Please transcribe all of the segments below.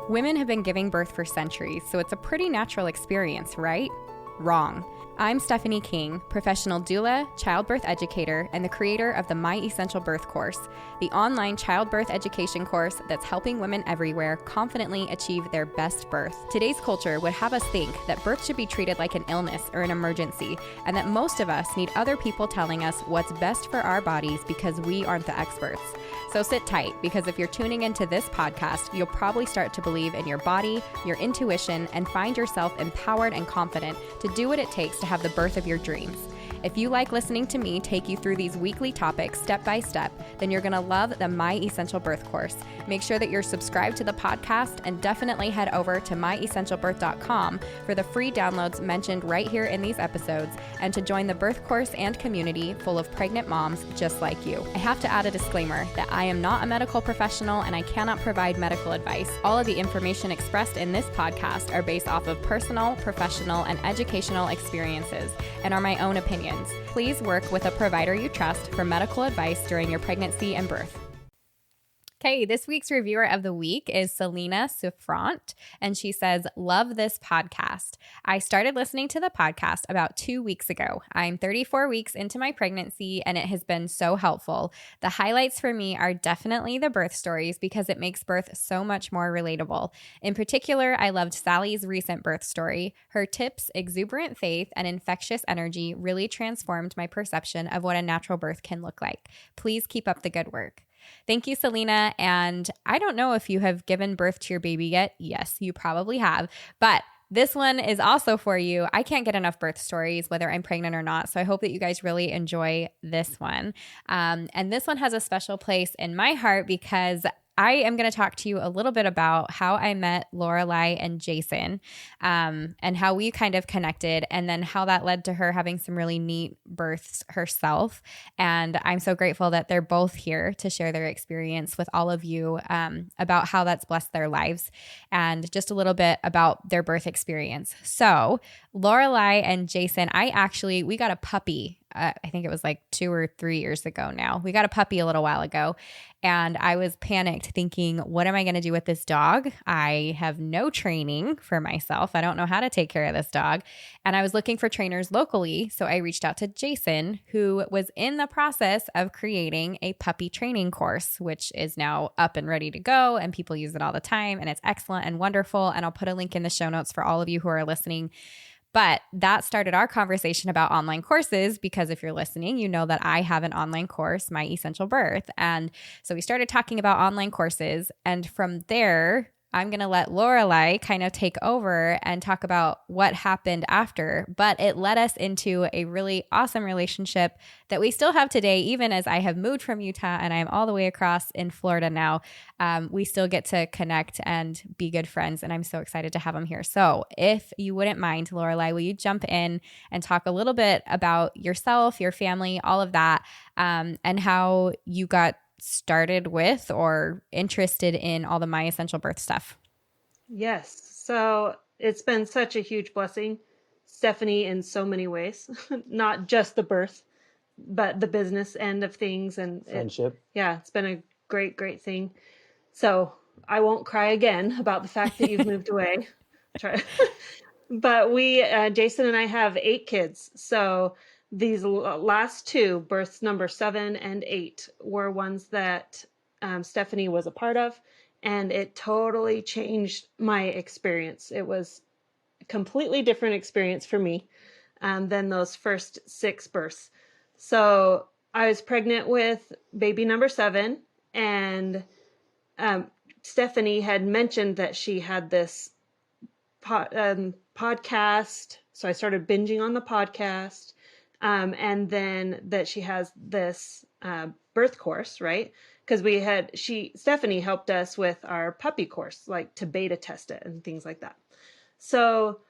Women have been giving birth for centuries, so it's a pretty natural experience, right? Wrong. I'm Stephanie King, professional doula, childbirth educator, and the creator of the My Essential Birth course, the online childbirth education course that's helping women everywhere confidently achieve their best birth. Today's culture would have us think that birth should be treated like an illness or an emergency, and that most of us need other people telling us what's best for our bodies because we aren't the experts. So sit tight, because if you're tuning into this podcast, you'll probably start to believe in your body, your intuition, and find yourself empowered and confident to do what it takes to have the birth of your dreams. If you like listening to me take you through these weekly topics step by step, then you're going to love the My Essential Birth course. Make sure that you're subscribed to the podcast, and definitely head over to myessentialbirth.com for the free downloads mentioned right here in these episodes, and to join the birth course and community full of pregnant moms just like you. I have to add a disclaimer that I am not a medical professional and I cannot provide medical advice. All of the information expressed in this podcast are based off of personal, professional, and educational experiences and are my own opinions. Please work with a provider you trust for medical advice during your pregnancy and birth. Okay, this week's reviewer of the week is Selena Suffrant, and she says, "Love this podcast. I started listening to the podcast about 2 weeks ago. I'm 34 weeks into my pregnancy, and it has been so helpful. The highlights for me are definitely the birth stories, because it makes birth so much more relatable. In particular, I loved Sally's recent birth story. Her tips, exuberant faith, and infectious energy really transformed my perception of what a natural birth can look like. Please keep up the good work." Thank you, Selena. And I don't know if you have given birth to your baby yet. Yes, you probably have. But this one is also for you. I can't get enough birth stories, whether I'm pregnant or not. So I hope that you guys really enjoy this one. And this one has a special place in my heart, because I am going to talk to you a little bit about how I met Lorelei and Jason, and how we kind of connected, and then how that led to her having some really neat births herself. And I'm so grateful that they're both here to share their experience with all of you, about how that's blessed their lives, and just a little bit about their birth experience. So Lorelei and Jason, we got a puppy. I think it was like 2 or 3 years ago now. We got a puppy a little while ago, and I was panicked thinking, what am I going to do with this dog? I have no training for myself. I don't know how to take care of this dog. And I was looking for trainers locally. So I reached out to Jason, who was in the process of creating a puppy training course, which is now up and ready to go. And people use it all the time. And it's excellent and wonderful. And I'll put a link in the show notes for all of you who are listening. But that started our conversation about online courses, because if you're listening, you know that I have an online course, My Essential Birth. And so we started talking about online courses. And from there, I'm going to let Lorelei kind of take over and talk about what happened after. But it led us into a really awesome relationship that we still have today, even as I have moved from Utah and I'm all the way across in Florida now. We still get to connect and be good friends, and I'm so excited to have them here. So if you wouldn't mind, Lorelei, will you jump in and talk a little bit about yourself, your family, all of that, and how you got started with or interested in all the My Essential Birth stuff? Yes. So it's been such a huge blessing, Stephanie, in so many ways, not just the birth, but the business end of things, and friendship. It's been a great, great thing. So I won't cry again about the fact that you've moved away. But Jason and I have 8 kids. So these last 2, births number 7 and 8, were ones that Stephanie was a part of, and it totally changed my experience. It was a completely different experience for me than those first 6 births. So I was pregnant with baby number 7, and Stephanie had mentioned that she had this podcast. So I started binging on the podcast. And then that she has this birth course, right? Because Stephanie helped us with our puppy course, like to beta test it and things like that. So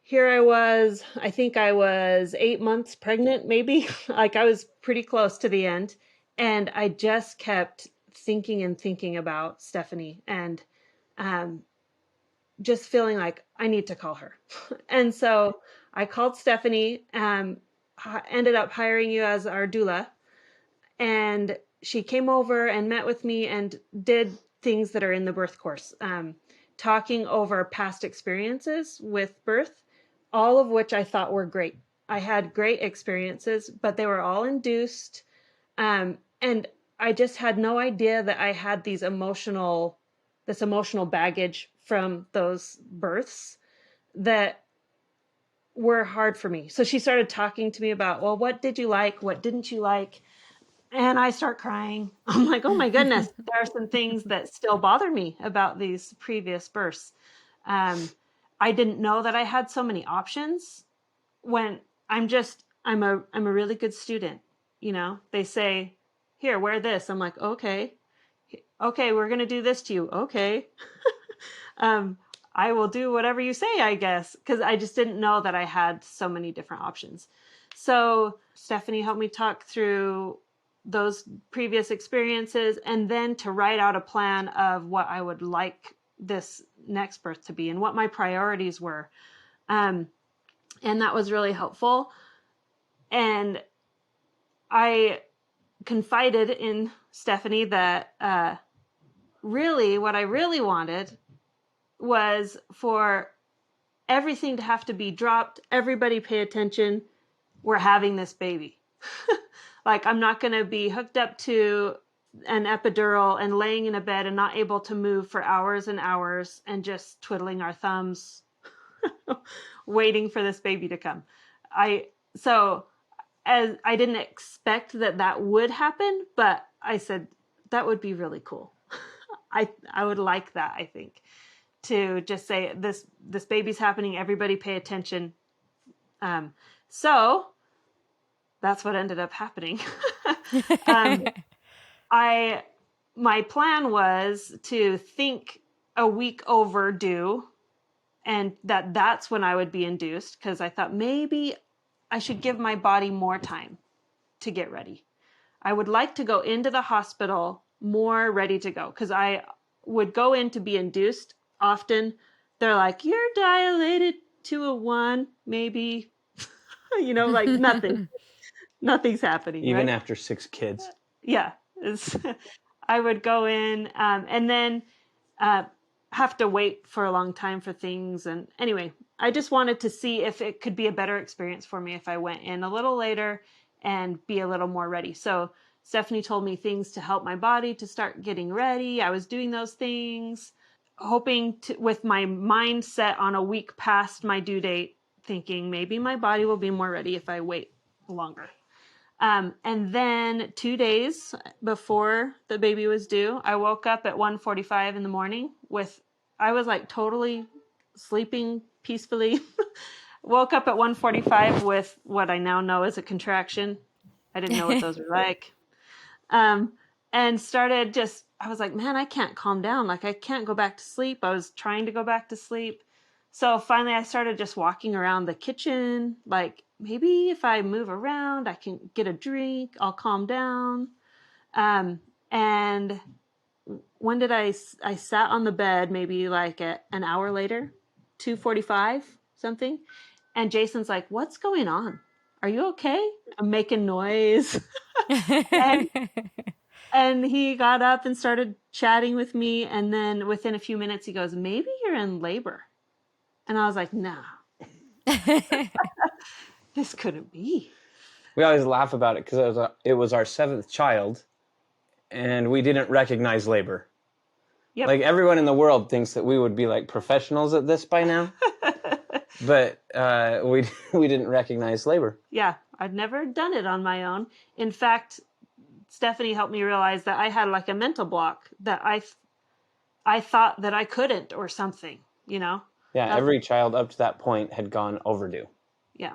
here I was, I think I was 8 months pregnant, maybe. Like I was pretty close to the end. And I just kept thinking about Stephanie, and just feeling like I need to call her. And so I called Stephanie, ended up hiring you as our doula, and she came over and met with me and did things that are in the birth course, talking over past experiences with birth, all of which I thought were great. I had great experiences, but they were all induced. And I just had no idea that I had this emotional baggage from those births that were hard for me. So she started talking to me about, well, what did you like? What didn't you like? And I start crying. I'm like, oh my goodness, there are some things that still bother me about these previous births. I didn't know that I had so many options when I'm a really good student. You know, they say, here, wear this. I'm like, okay, we're going to do this to you. Okay. I will do whatever you say, I guess, because I just didn't know that I had so many different options. So Stephanie helped me talk through those previous experiences and then to write out a plan of what I would like this next birth to be and what my priorities were. And that was really helpful. And I confided in Stephanie that really what I really wanted was for everything to have to be dropped. Everybody pay attention. We're having this baby. Like, I'm not going to be hooked up to an epidural and laying in a bed and not able to move for hours and hours and just twiddling our thumbs, waiting for this baby to come. As I didn't expect that would happen, but I said, that would be really cool. I would like that, I think, to just say this baby's happening. Everybody pay attention. So that's what ended up happening. My plan was to think a week overdue and that's when I would be induced, because I thought maybe I should give my body more time to get ready. I would like to go into the hospital more ready to go, because I would go in to be induced. Often they're like, you're dilated to a 1, maybe, like nothing's happening. Even right? after 6 kids. Yeah. I would go in and then have to wait for a long time for things. And anyway, I just wanted to see if it could be a better experience for me if I went in a little later and be a little more ready. So Stephanie told me things to help my body to start getting ready. I was doing those things, hoping to, with my mind set on a week past my due date, thinking maybe my body will be more ready if I wait longer. And then 2 days before the baby was due, I woke up at 1:45 in the morning I was like totally sleeping peacefully. Woke up at 1:45 with what I now know is a contraction. I didn't know what those were like. And started I was like, man, I can't calm down. Like, I can't go back to sleep. I was trying to go back to sleep. So finally I started just walking around the kitchen, like, maybe if I move around, I can get a drink, I'll calm down. And when did I sat on the bed, maybe like an hour later, 2:45, something. And Jason's like, what's going on? Are you okay? I'm making noise. and he got up and started chatting with me. And then within a few minutes, he goes, maybe you're in labor. And I was like, nah. This couldn't be. We always laugh about it because it was our 7th child, and we didn't recognize labor. Yep. Like, everyone in the world thinks that we would be like professionals at this by now, but we didn't recognize labor. Yeah, I'd never done it on my own. In fact, Stephanie helped me realize that I had like a mental block, that I thought that I couldn't or something, Yeah, every child up to that point had gone overdue. Yeah.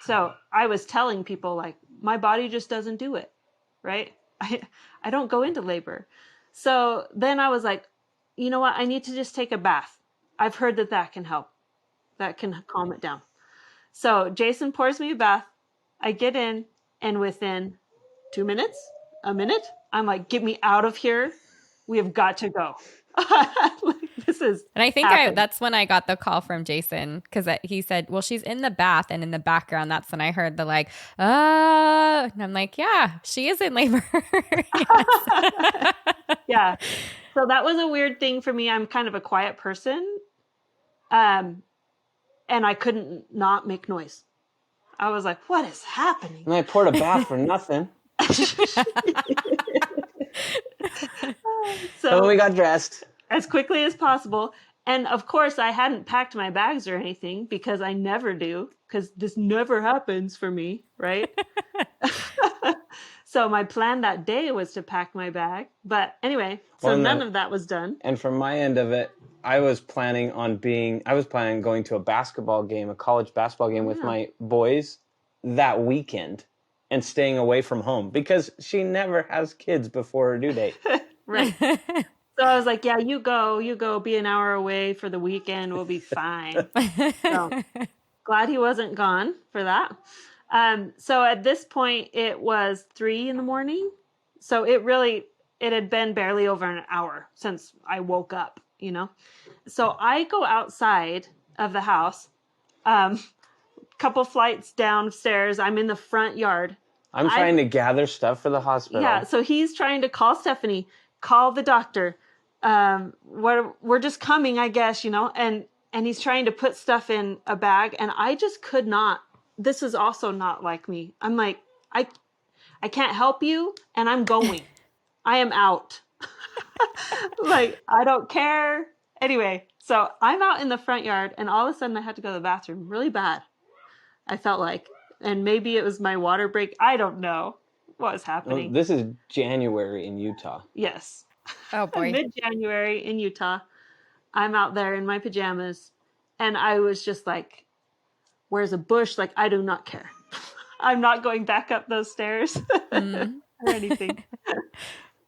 So I was telling people, like, my body just doesn't do it, right? I don't go into labor. So then I was like, you know what? I need to just take a bath. I've heard that can help. That can calm it down. So Jason pours me a bath. I get in, and within 2 minutes, a minute, I'm like, get me out of here. We have got to go. this is. And I think that's when I got the call from Jason, because he said, well, she's in the bath, and in the background, that's when I heard the like, and I'm like, yeah, she is in labor. Yeah. So that was a weird thing for me. I'm kind of a quiet person. And I couldn't not make noise. I was like, what is happening? And I poured a bath for nothing. So we got dressed as quickly as possible. And of course, I hadn't packed my bags or anything, because I never do, because this never happens for me, right? So my plan that day was to pack my bag. But anyway, none of that was done. And from my end of it, I was planning on going to a basketball game, a college basketball game with my boys that weekend and staying away from home, because she never has kids before her due date. Right. So I was like, yeah, you go be an hour away for the weekend. We'll be fine. So glad he wasn't gone for that. So at this point it was 3 a.m. So it had been barely over an hour since I woke up, So I go outside of the house, couple flights downstairs. I'm in the front yard. I'm trying to gather stuff for the hospital. Yeah. So he's trying to call Stephanie, call the doctor. We're just coming, I guess, and he's trying to put stuff in a bag, and I just could not. This is also not like me. I'm like, I can't help you, and I'm going. I am out. Like, I don't care. Anyway, so I'm out in the front yard, and all of a sudden I had to go to the bathroom really bad. I felt like, and maybe it was my water break. I don't know what was happening. Well, this is January in Utah. Yes. Oh boy. Mid-January in Utah. I'm out there in my pajamas, and I was just like, where's a bush? Like, I do not care. I'm not going back up those stairs or anything.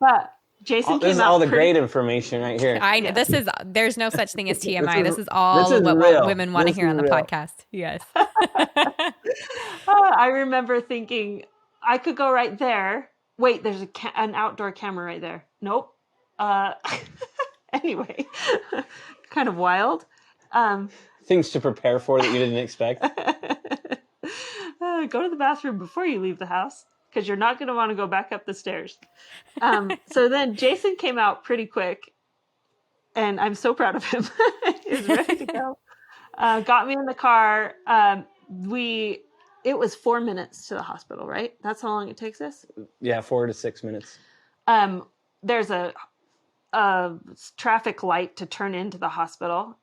But Jason came out. This is all the great information right here. I know. There's no such thing as TMI. This is all what women want to hear on the podcast. Yes. I remember thinking I could go right there. Wait, there's an outdoor camera right there. Nope. Anyway, kind of wild. Things to prepare for that you didn't expect. Go to the bathroom before you leave the house, because you're not going to want to go back up the stairs. So then Jason came out pretty quick, and I'm so proud of him. He was ready to go. Got me in the car. It was 4 minutes to the hospital, right? That's how long it takes us? Yeah, 4 to 6 minutes. There's a traffic light to turn into the hospital.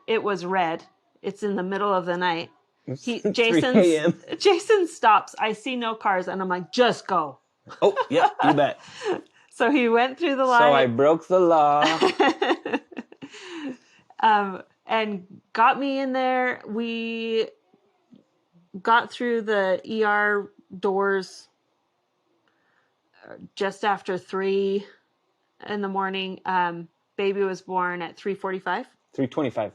It was red. It's in the middle of the night. Jason stops. I see no cars, and I'm like, just go. Oh, yeah, you bet. So he went through the light. So I broke the law. And got me in there. We got through the ER doors just after 3 a.m. Baby was born at 3:45. 3:25.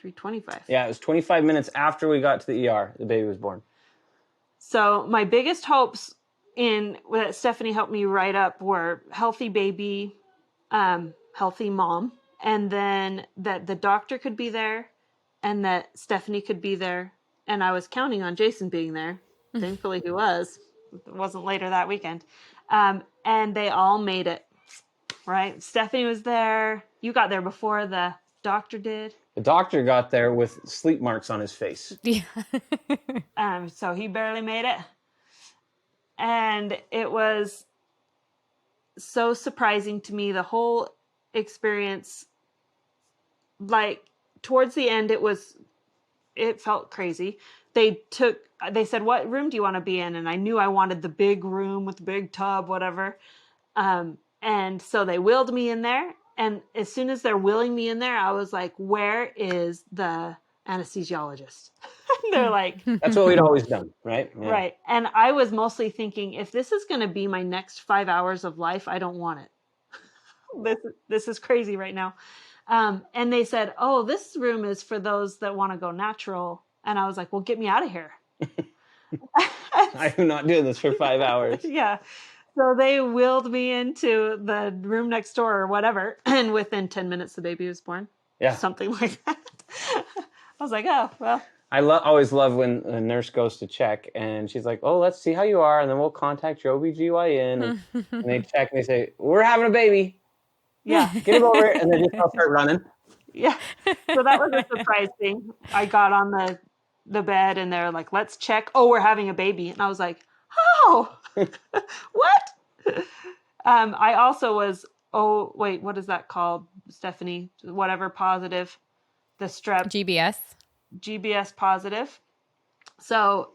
3:25. Yeah, it was 25 minutes after we got to the ER. The baby was born. So my biggest hopes that Stephanie helped me write up were healthy baby, healthy mom, and then that the doctor could be there, and that Stephanie could be there. And I was counting on Jason being there. Thankfully he was. It wasn't later that weekend. And they all made it, right? Stephanie was there. You got there before the doctor did. The doctor got there with sleep marks on his face. Yeah. So he barely made it. And it was so surprising to me, the whole experience. Like, towards the end, it felt crazy. They said, what room do you want to be in? And I knew I wanted the big room with the big tub, whatever. And so they wheeled me in there. And as soon as they're wheeling me in there, I was like, where is the anesthesiologist? And they're like... That's what we'd always done, right? Yeah. Right. And I was mostly thinking, if this is going to be my next 5 hours of life, I don't want it. This is crazy right now. And they said, oh, this room is for those that want to go natural. And I was like, well, get me out of here. I am not doing this for 5 hours. Yeah. So they wheeled me into the room next door or whatever. And within 10 minutes, the baby was born. Yeah. Something like that. I was like, oh, well. I always love when a nurse goes to check and she's like, oh, let's see how you are. And then we'll contact your OBGYN. And they check and they say, we're having a baby. Yeah. Get him over here. And then just I'll start running. Yeah. So that was a surprise thing. I got on the bed and they're like, let's check. Oh, we're having a baby. And I was like, oh, what? I also was, oh, wait, what is that called, Stephanie? Whatever positive, the strep. GBS positive. So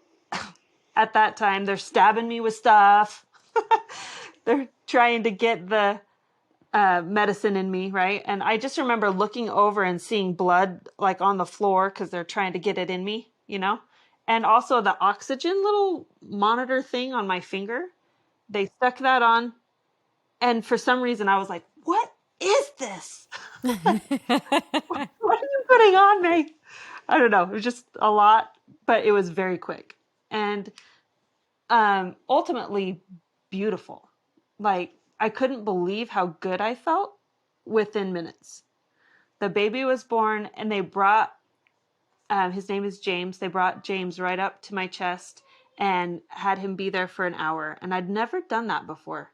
at that time, they're stabbing me with stuff. They're trying to get the medicine in me, right? And I just remember looking over and seeing blood like on the floor because they're trying to get it in me, you know? And also the oxygen little monitor thing on my finger. They stuck that on. And for some reason, I was like, what is this? What are you putting on me? I don't know. It was just a lot, but it was very quick. And ultimately beautiful. Like, I couldn't believe how good I felt within minutes. The baby was born and they brought, his name is James. They brought James right up to my chest and had him be there for an hour. And I'd never done that before.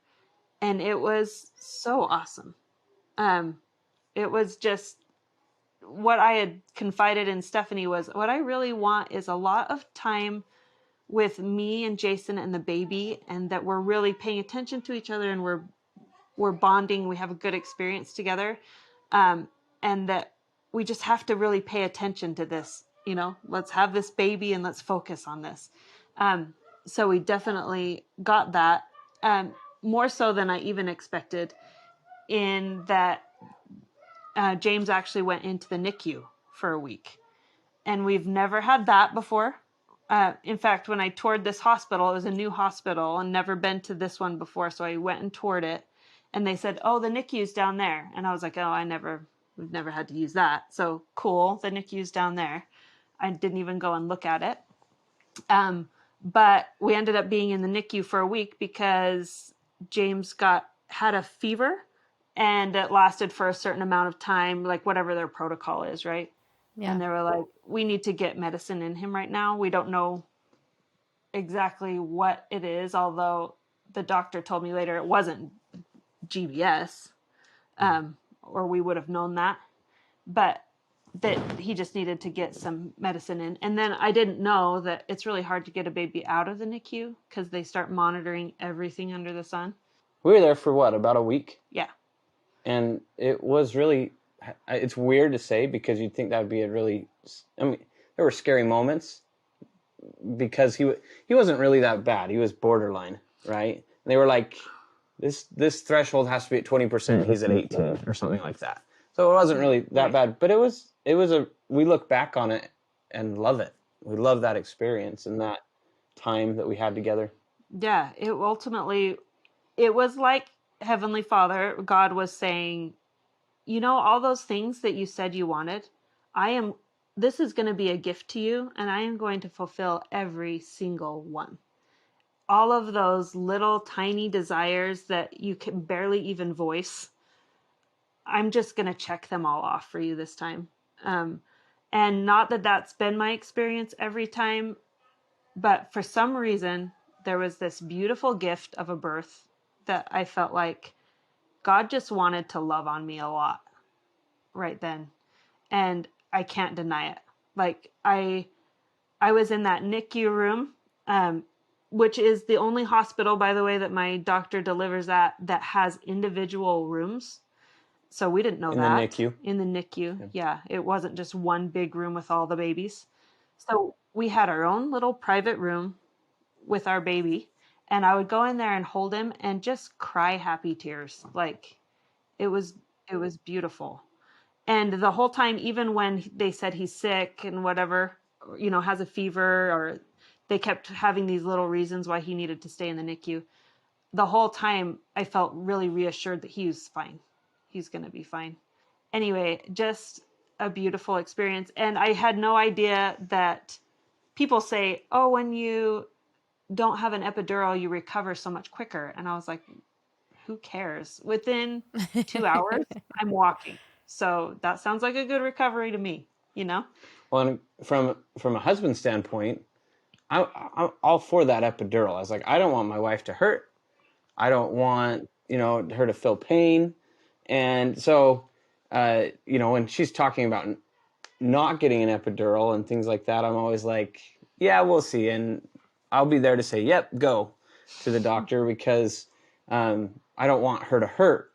And it was so awesome. It was just what I had confided in Stephanie was what I really want is a lot of time with me and Jason and the baby, and that we're really paying attention to each other and we're bonding. We have a good experience together. And that we just have to really pay attention to this, you know, let's have this baby and let's focus on this. So we definitely got that, more so than I even expected, in that James actually went into the NICU for a week. And we've never had that before. In fact, when I toured this hospital, it was a new hospital and never been to this one before. So I went and toured it. And they said, oh, the NICU's down there. And I was like, oh, we've never had to use that. So cool, the NICU's down there. I didn't even go and look at it. But we ended up being in the NICU for a week because James had a fever and it lasted for a certain amount of time, like whatever their protocol is, right? Yeah. And they were like, we need to get medicine in him right now. We don't know exactly what it is, although the doctor told me later it wasn't GBS, or we would have known that, but that he just needed to get some medicine in. And then I didn't know that it's really hard to get a baby out of the NICU because they start monitoring everything under the sun. We were there for what, about a week? Yeah. And it was really, it's weird to say because you'd think that would be there were scary moments because he wasn't really that bad. He was borderline, right? And they were like, this threshold has to be at 20%. He's at 18 or something like that. So it wasn't really that bad, but we look back on it and love it. We love that experience and that time that we had together. Yeah, it was like Heavenly Father, God was saying, you know, all those things that you said you wanted, this is going to be a gift to you, and I am going to fulfill every single one. All of those little tiny desires that you can barely even voice, I'm just going to check them all off for you this time. And not that that's been my experience every time, but for some reason, there was this beautiful gift of a birth that I felt like God just wanted to love on me a lot right then. And I can't deny it. Like I was in that NICU room, which is the only hospital, by the way, that my doctor delivers at that has individual rooms. So we didn't know that. In the NICU. Yeah. It wasn't just one big room with all the babies. So we had our own little private room with our baby. And I would go in there and hold him and just cry happy tears. Like it was beautiful. And the whole time, even when they said he's sick and whatever, you know, has a fever, or they kept having these little reasons why he needed to stay in the NICU, the whole time I felt really reassured that he was fine. He's going to be fine. Anyway, just a beautiful experience. And I had no idea that people say, oh, when you don't have an epidural, you recover so much quicker. And I was like, who cares? Within 2 hours, I'm walking. So that sounds like a good recovery to me, you know? Well, from a husband's standpoint, I'm all for that epidural. I was like, I don't want my wife to hurt. I don't want, her to feel pain. And so, when she's talking about not getting an epidural and things like that, I'm always like, yeah, we'll see. And I'll be there to say, yep, go to the doctor, because I don't want her to hurt.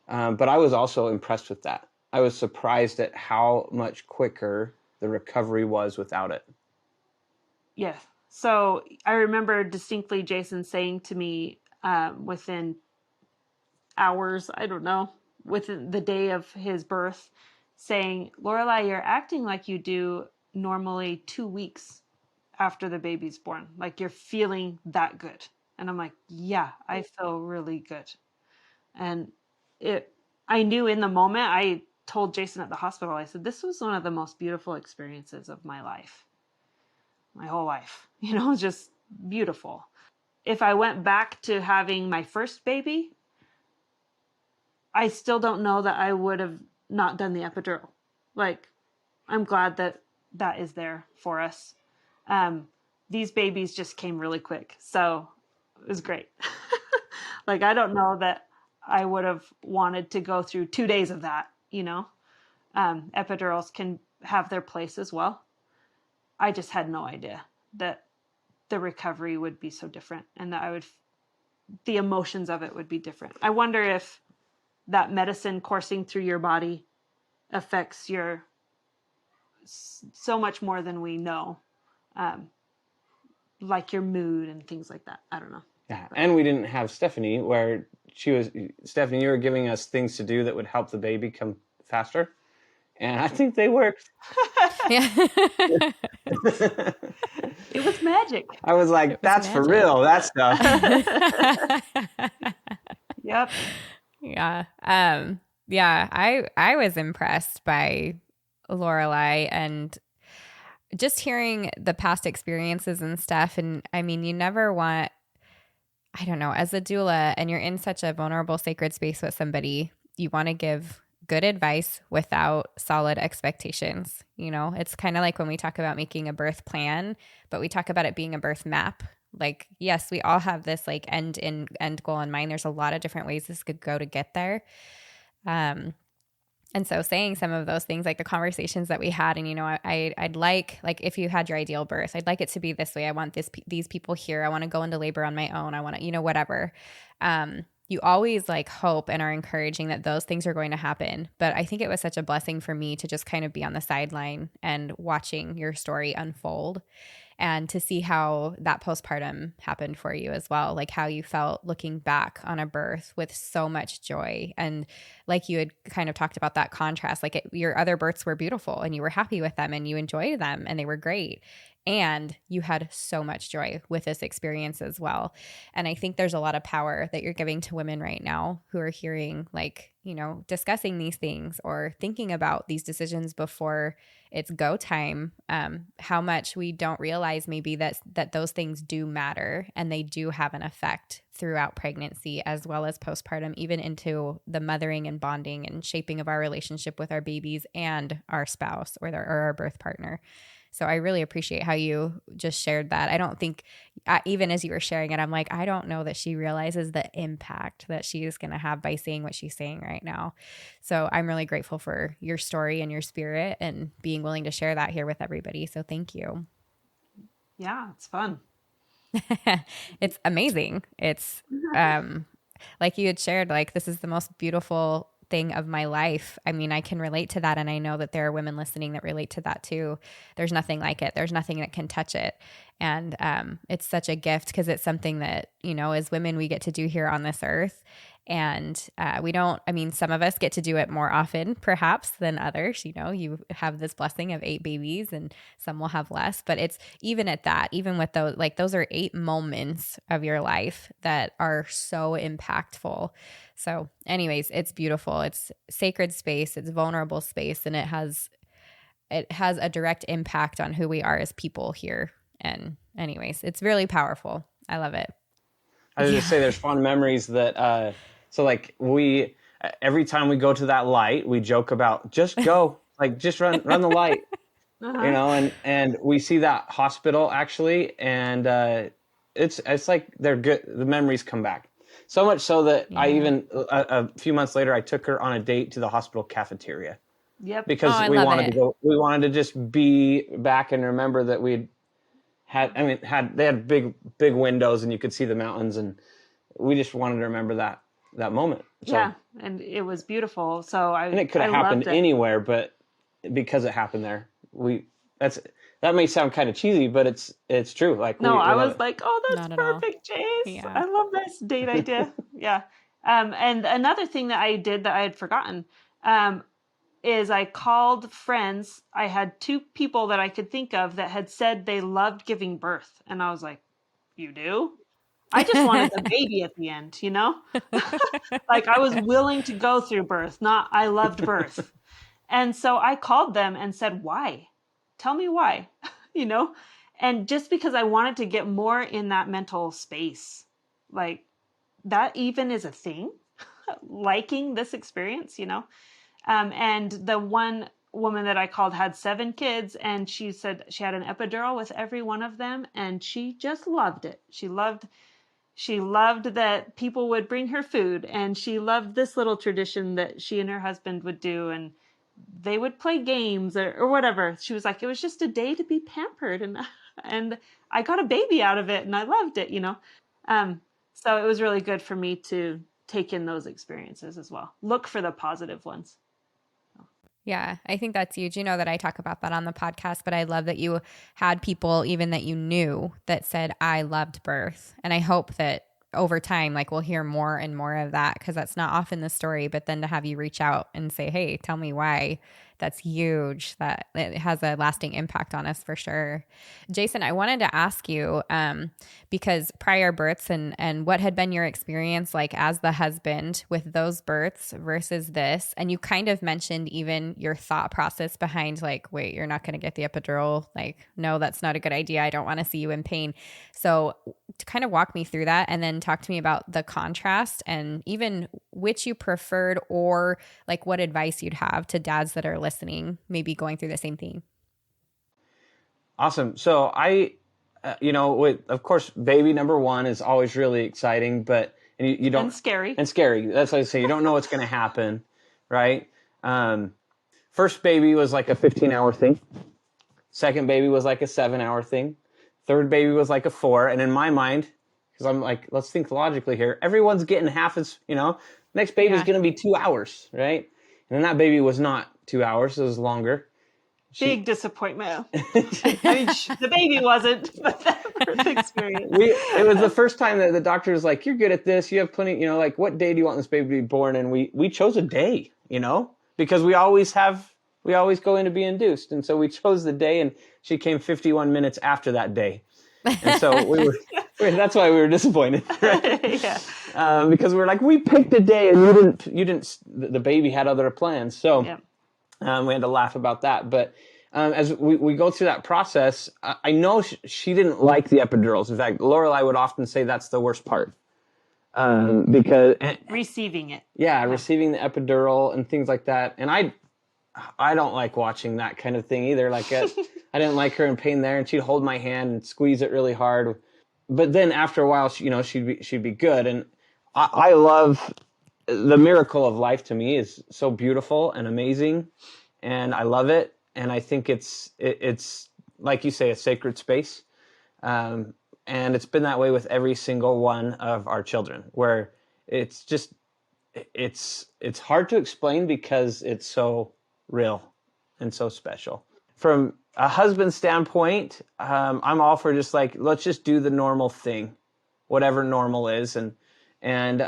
But I was also impressed with that. I was surprised at how much quicker the recovery was without it. Yeah. So I remember distinctly Jason saying to me within hours, I don't know, within the day of his birth, saying, Lorelei, you're acting like you do normally 2 weeks after the baby's born. Like you're feeling that good. And I'm like, yeah, I feel really good. And I knew in the moment, I told Jason at the hospital, I said, this was one of the most beautiful experiences of my life. My whole life, just beautiful. If I went back to having my first baby, I still don't know that I would have not done the epidural. Like, I'm glad that that is there for us. These babies just came really quick. So it was great. Like, I don't know that I would have wanted to go through 2 days of that, Epidurals can have their place as well. I just had no idea that the recovery would be so different and that the emotions of it would be different. I wonder if that medicine coursing through your body affects your so much more than we know, like your mood and things like that. I don't know. Yeah, and we didn't have Stephanie, where Stephanie, you were giving us things to do that would help the baby come faster, and I think they worked. Yeah. It was magic. I was like, that's magic. For real, that stuff. Yep. Yeah. I was impressed by Lorelei and just hearing the past experiences and stuff. And I mean, you never want, I don't know, as a doula and you're in such a vulnerable, sacred space with somebody, you want to give good advice without solid expectations. It's kind of like when we talk about making a birth plan, but we talk about it being a birth map. Like, yes, we all have this like end goal in mind. There's a lot of different ways this could go to get there. And so saying some of those things, like the conversations that we had, and, I'd like if you had your ideal birth, I'd like it to be this way. I want these people here. I want to go into labor on my own. I want to, whatever. You always like hope and are encouraging that those things are going to happen. But I think it was such a blessing for me to just kind of be on the sideline and watching your story unfold and to see how that postpartum happened for you as well, like how you felt looking back on a birth with so much joy. And like you had kind of talked about that contrast, like your other births were beautiful and you were happy with them and you enjoyed them and they were great. And you had so much joy with this experience as well. And I think there's a lot of power that you're giving to women right now who are hearing, like, discussing these things or thinking about these decisions before it's go time, how much we don't realize maybe that those things do matter and they do have an effect throughout pregnancy as well as postpartum, even into the mothering and bonding and shaping of our relationship with our babies and our spouse or our birth partner. So I really appreciate how you just shared that. I don't think, even as you were sharing it, I'm like, I don't know that she realizes the impact that she is going to have by saying what she's saying right now. So I'm really grateful for your story and your spirit and being willing to share that here with everybody. So thank you. Yeah, it's fun. It's amazing. It's like you had shared, like this is the most beautiful thing of my life. I mean, I can relate to that. And I know that there are women listening that relate to that too. There's nothing like it. There's nothing that can touch it. And it's such a gift because it's something that, as women, we get to do here on this earth. And some of us get to do it more often perhaps than others. You have this blessing of 8 babies and some will have less, but it's even at that, even with those, like those are 8 moments of your life that are so impactful. So anyways, it's beautiful. It's sacred space. It's vulnerable space. And it has a direct impact on who we are as people here. And anyways, it's really powerful. I love it. I was just say there's fond memories that, so like every time we go to that light, we joke about just go, like just run the light, and we see that hospital actually, and it's like they're good. The memories come back so much so that I even a few months later I took her on a date to the hospital cafeteria. Yep. Because we wanted to go. We wanted to just be back and remember that we had. I mean, they had big windows and you could see the mountains, and we just wanted to remember that moment. So, yeah, and it was beautiful. So and it could have happened anywhere, but because it happened there, that may sound kind of cheesy, but it's true. Like I was like, oh, that's perfect, Jace. Yeah. I love this date idea. Yeah. And another thing that I did that I had forgotten, is I called friends. I had 2 people that I could think of that had said they loved giving birth. And I was like, you do? I just wanted a baby at the end, like I was willing to go through birth, not I loved birth. And so I called them and said, why? Tell me why, and just because I wanted to get more in that mental space, like that even is a thing, liking this experience, and the one woman that I called had 7 kids, and she said she had an epidural with every one of them, and she just loved it. She loved that people would bring her food, and she loved this little tradition that she and her husband would do, and they would play games or whatever. She was like, it was just a day to be pampered, and I got a baby out of it, and I loved it, So it was really good for me to take in those experiences as well. Look for the positive ones. Yeah, I think that's huge. That I talk about that on the podcast, but I love that you had people even that you knew that said, I loved birth. And I hope that over time, like we'll hear more and more of that, because that's not often the story, but then to have you reach out and say, hey, tell me why, that's huge. That it has a lasting impact on us for sure. Jason, I wanted to ask you, because prior births and what had been your experience like as the husband with those births versus this, and you kind of mentioned even your thought process behind like, wait, you're not going to get the epidural. Like, no, that's not a good idea. I don't want to see you in pain. So to kind of walk me through that, and then talk to me about the contrast and even which you preferred, or like what advice you'd have to dads that are listening, maybe going through the same thing. Awesome. So I, of course, baby number 1 is always really exciting, but you don't. And scary. That's what I say. You don't know what's going to happen, right? First baby was like a 15-hour thing. Second baby was like a 7-hour thing. Third baby was like a 4. And in my mind, because I'm like, let's think logically here. Everyone's getting half as, next baby is going to be 2 hours, right? And then that baby was not 2 hours. It was longer. Big disappointment. The baby wasn't, but that first experience. It was the first time that the doctor was like, you're good at this. You have plenty, like, what day do you want this baby to be born? And we chose a day, because we always go in to be induced. And so we chose the day, and she came 51 minutes after that day. And so that's why we were disappointed, right? Yeah. Because we were like, we picked a day and you didn't, the baby had other plans. So we had to laugh about that. But as we go through that process, I know she didn't like the epidurals. In fact, Lorelei would often say that's the worst part. Because receiving it. Yeah, receiving the epidural and things like that. And I don't like watching that kind of thing either. Like I didn't like her in pain there, and she'd hold my hand and squeeze it really hard. But then after a while, she'd be good. And I love the miracle of life. To me is so beautiful and amazing, and I love it. And I think it's like you say, a sacred space. And it's been that way with every single one of our children, where it's just it's hard to explain because it's so real and so special. From a husband standpoint, I'm all for just like, let's just do the normal thing, whatever normal is, and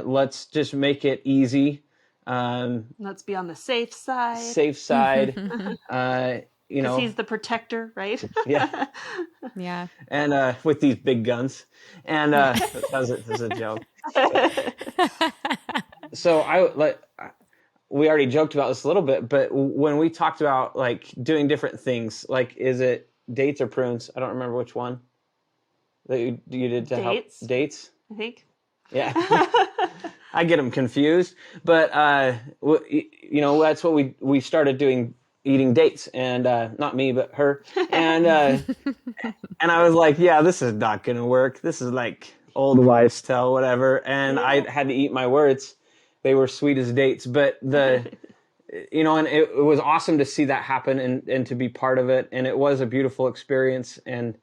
let's just make it easy. Let's be on the safe side. Because he's the protector, right? Yeah. Yeah. And with these big guns. And that was a joke. So we already joked about this a little bit, but when we talked about like doing different things, like is it dates or prunes? I don't remember which one that you did to dates. Help. Dates? I think. Yeah. I get them confused. But, that's what we started doing, eating dates, and not me, but her. And I was like, yeah, this is not going to work. This is like old wives' tale, whatever. And I had to eat my words. They were sweet as dates. But and it was awesome to see that happen and to be part of it. And it was a beautiful experience. And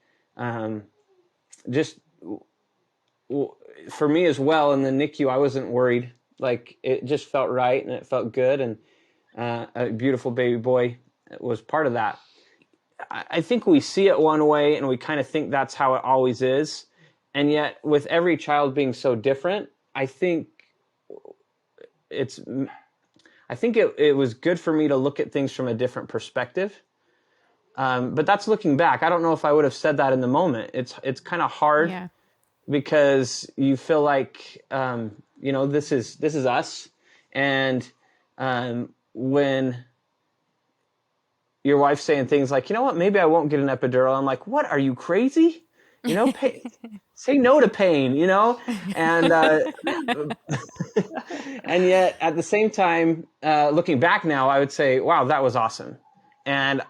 just for me as well, in the NICU, I wasn't worried. Like, it just felt right and it felt good. And a beautiful baby boy was part of that. I think we see it one way and we kind of think that's how it always is. And yet with every child being so different, I think it was good for me to look at things from a different perspective. But that's looking back. I don't know if I would have said that in the moment. It's kind of hard because you feel like, this is us. And when your wife's saying things like, you know what, maybe I won't get an epidural. I'm like, what, are you crazy? Say no to pain, and and yet at the same time, looking back now, I would say, wow, that was awesome. And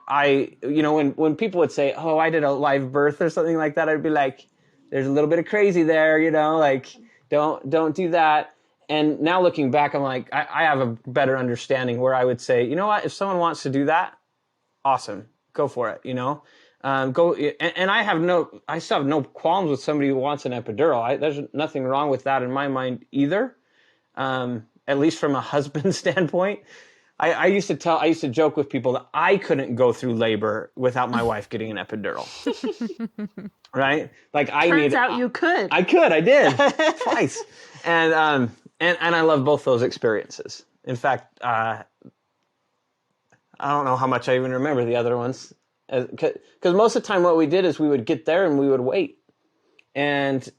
when people would say, oh, I did a live birth or something like that, I'd be like, there's a little bit of crazy there, like, don't do that. And now looking back, I'm like, I have a better understanding where I would say, you know what, if someone wants to do that, awesome, go for it, go. And I still have no qualms with somebody who wants an epidural. There's nothing wrong with that in my mind either. At least from a husband standpoint. I used to joke with people that I couldn't go through labor without my wife getting an epidural. Right? Like Turns out you could. I did twice. And I love both those experiences. In fact, I don't know how much I even remember the other ones. Because most of the time what we did is we would get there and we would wait. And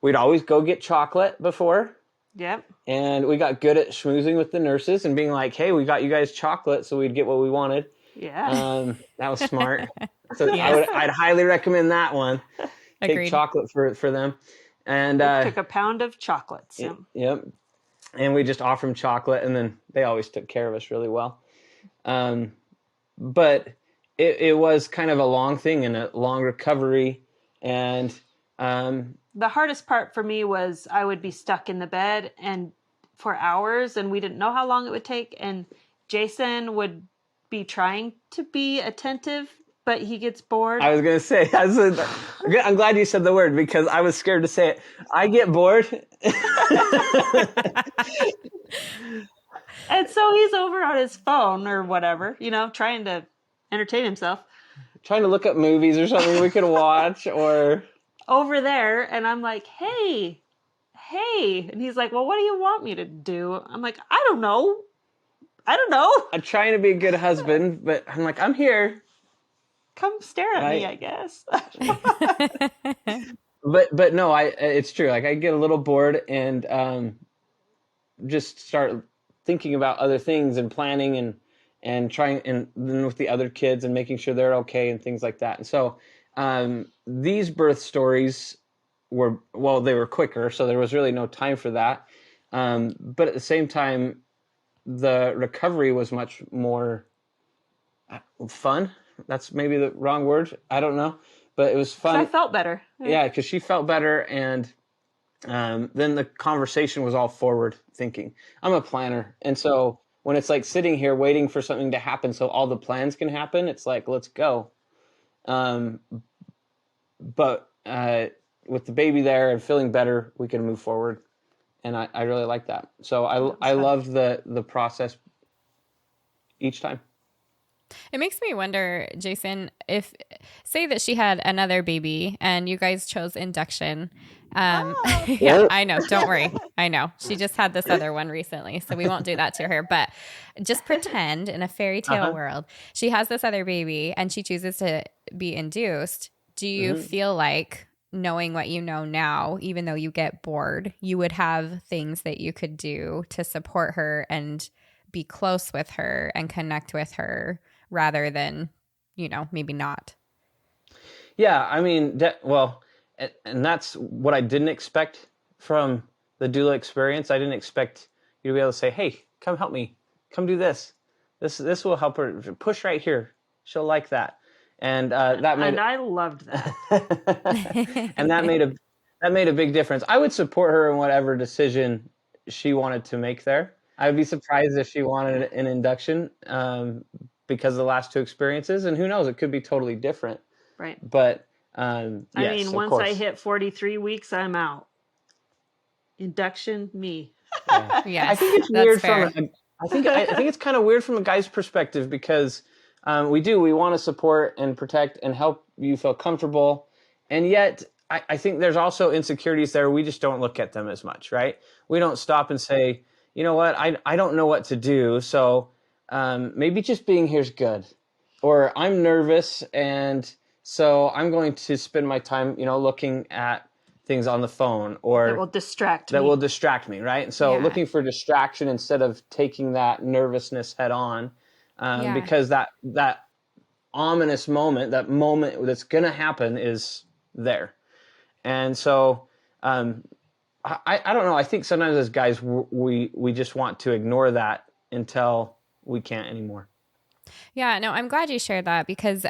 we'd always go get chocolate before. Yep. And we got good at schmoozing with the nurses and being like, hey, we got you guys chocolate, so we'd get what we wanted. Yeah. That was smart. So I'd highly recommend that one. Agreed. Take chocolate for them. And took a pound of chocolates. Yep. And we just offer them chocolate, and then they always took care of us really well. But it was kind of a long thing and a long recovery. And the hardest part for me was I would be stuck in the bed and for hours, and we didn't know how long it would take. And Jason would be trying to be attentive, but he gets bored. I was going to say, I'm glad you said the word because I was scared to say it. I get bored. And so he's over on his phone or whatever, trying to entertain himself. Trying to look up movies or something we could watch or... Over there, and I'm like, hey. And he's like, well, what do you want me to do? I'm like, I don't know. I'm trying to be a good husband, but I'm like, I'm here. Come stare at me, I guess. But no, it's true. Like, I get a little bored and just start thinking about other things and planning and trying, and then with the other kids and making sure they're okay and things like that. And so these birth stories they were quicker, so there was really no time for that. But at the same time, the recovery was much more fun. That's maybe the wrong word. I don't know, but it was fun. I felt better. Yeah, because she felt better, and then the conversation was all forward thinking. I'm a planner, and so when it's like sitting here waiting for something to happen so all the plans can happen, it's like, let's go. But with the baby there and feeling better, we can move forward. And I really like that. So I love the process each time. It makes me wonder, Jason, say that she had another baby and you guys chose induction. Yeah, I know. Don't worry. I know. She just had this other one recently, so we won't do that to her. But just pretend in a fairy tale world, she has this other baby and she chooses to be induced. Do you feel like, knowing what you know now, even though you get bored, you would have things that you could do to support her and be close with her and connect with her rather than, maybe not? Yeah, I mean, and that's what I didn't expect from the doula experience. I didn't expect you to be able to say, hey, come help me. Come do this. This will help her. Push right here. She'll like that. And that made. And I loved that. And that made a big difference. I would support her in whatever decision she wanted to make there. I would be surprised if she wanted an induction because of the last two experiences. And who knows, it could be totally different. Right. But I mean, once I hit 43 weeks, I'm out. Induction, me. Yeah. Yes, I think it's weird I think it's kind of weird from a guy's perspective because we want to support and protect and help you feel comfortable. And yet I think there's also insecurities there. We just don't look at them as much, right? We don't stop and say, you know what, I don't know what to do. So maybe just being here is good. Or I'm nervous and so I'm going to spend my time, looking at things on the phone or that will distract me, right? So looking for distraction instead of taking that nervousness head on, because that ominous moment, that moment that's going to happen is there. And so I don't know. I think sometimes as guys, we just want to ignore that until we can't anymore. Yeah, no, I'm glad you shared that because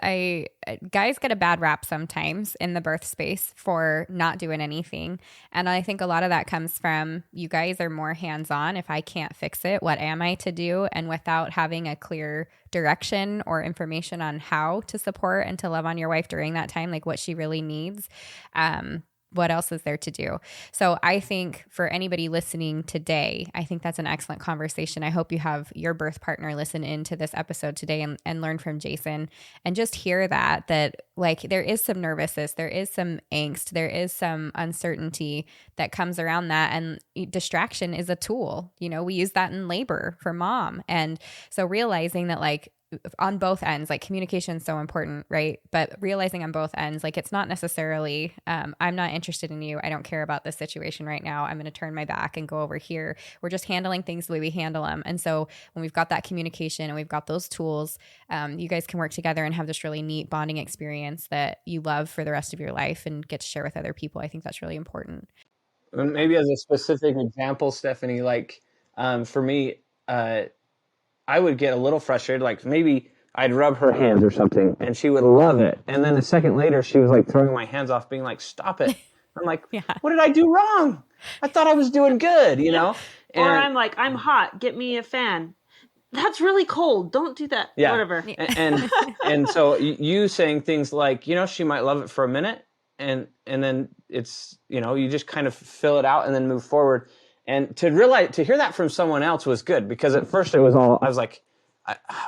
guys get a bad rap sometimes in the birth space for not doing anything. And I think a lot of that comes from you guys are more hands-on. If I can't fix it, what am I to do? And without having a clear direction or information on how to support and to love on your wife during that time, like what she really needs, what else is there to do? So I think for anybody listening today, I think that's an excellent conversation. I hope you have your birth partner listen into this episode today and learn from Jason and just hear that like there is some nervousness, there is some angst, there is some uncertainty that comes around that. And distraction is a tool. We use that in labor for mom. And so realizing that like on both ends, like communication is so important, right? But realizing on both ends, like it's not necessarily, I'm not interested in you. I don't care about this situation right now. I'm going to turn my back and go over here. We're just handling things the way we handle them. And so when we've got that communication and we've got those tools, you guys can work together and have this really neat bonding experience that you love for the rest of your life and get to share with other people. I think that's really important. Maybe as a specific example, Stephanie, like for me, I would get a little frustrated, like maybe I'd rub her hands or something and she would love it. And then a second later, she was like throwing my hands off being like, stop it. I'm like, What did I do wrong? I thought I was doing good, And, or I'm like, I'm hot. Get me a fan. That's really cold. Don't do that. Yeah. Whatever. And so you saying things like, she might love it for a minute and then it's, you just kind of fill it out and then move forward. And to hear that from someone else was good because at first I was like,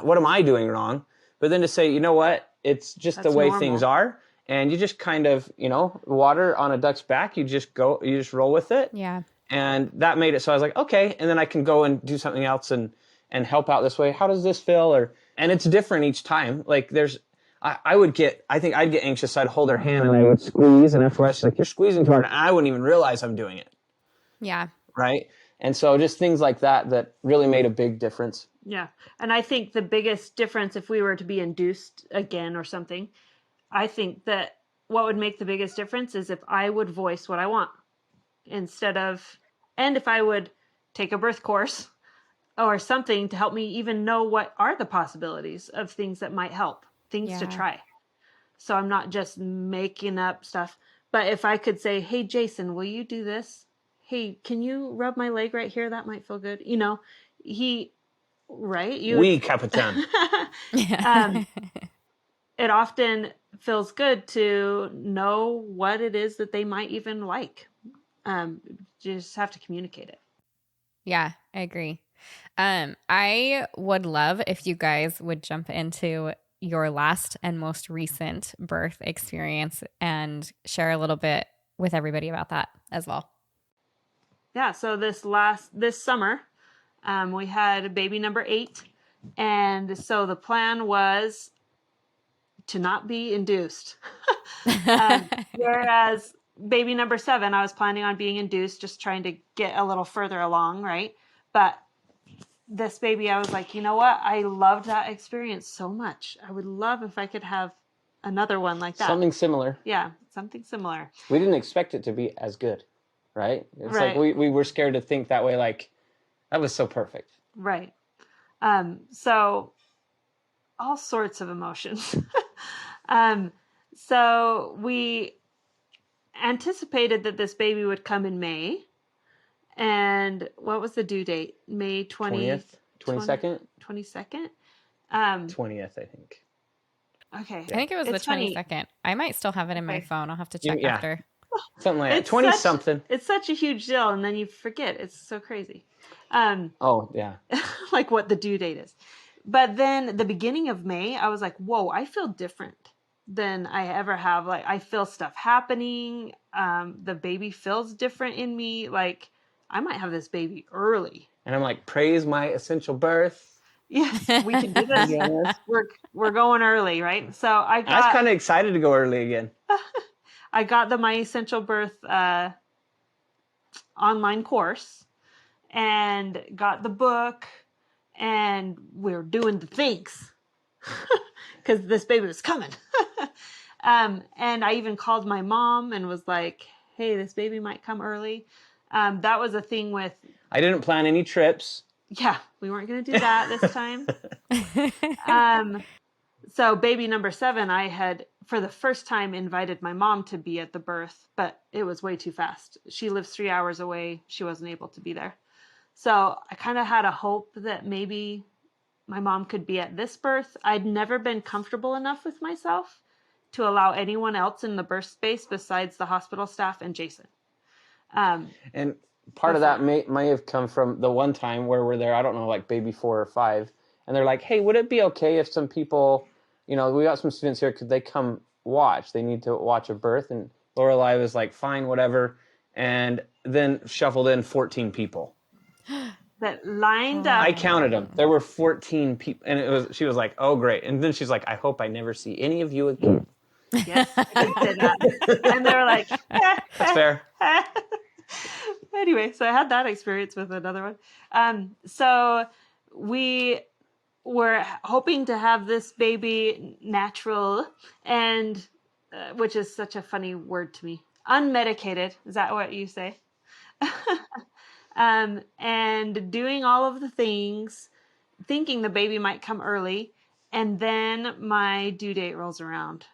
what am I doing wrong? But then to say, you know what, it's just the way normal. Things are. And you just kind of, water on a duck's back, you just roll with it. Yeah. And that made it so I was like, okay, and then I can go and do something else and help out this way. How does this feel? And it's different each time. Like I think I'd get anxious. I'd hold her hand and I would squeeze. And afterwards, she's like, you're squeezing too hard. And I wouldn't even realize I'm doing it. Yeah. Right. And so just things like that really made a big difference. Yeah. And I think the biggest difference if we were to be induced again or something, I think that what would make the biggest difference is if I would voice what I want and if I would take a birth course or something to help me even know what are the possibilities of things that might help, things to try. So I'm not just making up stuff, but if I could say, hey, Jason, will you do this? Hey, can you rub my leg right here? That might feel good. Oui, Capitan. It often feels good to know what it is that they might even like. You just have to communicate it. Yeah, I agree. I would love if you guys would jump into your last and most recent birth experience and share a little bit with everybody about that as well. Yeah, so this summer, we had baby number 8, and so the plan was to not be induced. Whereas baby number 7, I was planning on being induced, just trying to get a little further along, right? But this baby, I was like, you know what? I loved that experience so much. I would love if I could have another one like that. Something similar. Yeah, something similar. We didn't expect it to be as good. right? It's like we were scared to think that way, like, that was so perfect. Right. So all sorts of emotions. So we anticipated that this baby would come in May. And what was the due date? May 20th? 22nd? 22nd? 20th, I think. Okay. I think it was the 22nd. I might still have it in my phone. I'll have to check after. Something like that. 20-something. It's such a huge deal, and then you forget. It's so crazy. Oh, yeah. Like what the due date is. But then the beginning of May, I was like, whoa, I feel different than I ever have. Like, I feel stuff happening. The baby feels different in me. Like, I might have this baby early. And I'm like, praise my essential birth. Yes, we can do this. Yes. We're going early, right? So I was kind of excited to go early again. I got the My Essential Birth online course and got the book, and we're doing the things because this baby was coming. And I even called my mom and was like, hey, this baby might come early. That was a thing with... I didn't plan any trips. Yeah, we weren't going to do that this time. So baby number 7, I had, for the first time, invited my mom to be at the birth, but it was way too fast. She lives 3 hours away. She wasn't able to be there. So I kind of had a hope that maybe my mom could be at this birth. I'd never been comfortable enough with myself to allow anyone else in the birth space besides the hospital staff and Jason. And part of that may have come from the one time where we're there, I don't know, like baby 4 or 5, and they're like, hey, would it be okay if some people, we got some students here, could they come watch? They need to watch a birth. And Lorelei was like, fine, whatever. And then shuffled in 14 people. That lined up. I counted them. There were 14 people. And she was like, oh, great. And then she's like, I hope I never see any of you again. Yes, I did say that. And they were like, that's fair. Anyway, so I had that experience with another one. So we were hoping to have this baby natural, and which is such a funny word to me. Unmedicated. Is that what you say? And doing all of the things, thinking the baby might come early, and then my due date rolls around.